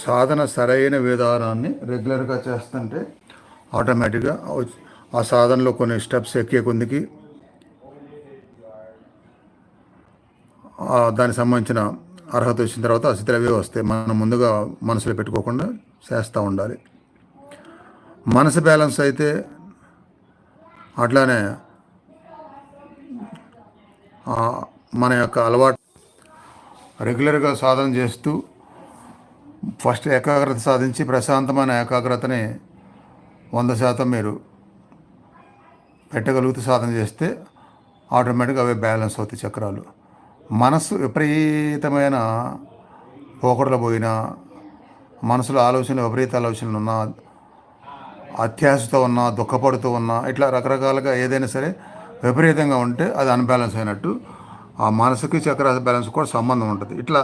సాధన సరైన విధానాన్ని రెగ్యులర్గా చేస్తుంటే ఆటోమేటిక్గా ఆ సాధనలో కొన్ని స్టెప్స్ ఎక్కే కొందికి దానికి సంబంధించిన అర్హత వచ్చిన తర్వాత అసిద్ధులు అవే వస్తాయి. మనం ముందుగా మనసులో పెట్టుకోకుండా చేస్తూ ఉండాలి. మనసు బ్యాలెన్స్ అయితే అట్లానే మన యొక్క అలవాటు రెగ్యులర్గా సాధన చేస్తూ ఫస్ట్ ఏకాగ్రత సాధించి ప్రశాంతమైన ఏకాగ్రతని 100% మీరు పెట్టగలుగుతూ సాధన చేస్తే ఆటోమేటిక్గా అవే బ్యాలెన్స్ అవుతాయి చక్రాలు. మనసు విపరీతమైన పోకడలు పోయినా, మనసులో విపరీత ఆలోచనలు ఉన్నా, అత్యాశతో ఉన్నా, దుఃఖపడుతూ ఉన్నా, ఇట్లా రకరకాలుగా ఏదైనా సరే విపరీతంగా ఉంటే అది అన్బ్యాలెన్స్ అయినట్టు. ఆ మనసుకి చక్ర బ్యాలెన్స్ కూడా సంబంధం ఉంటుంది. ఇట్లా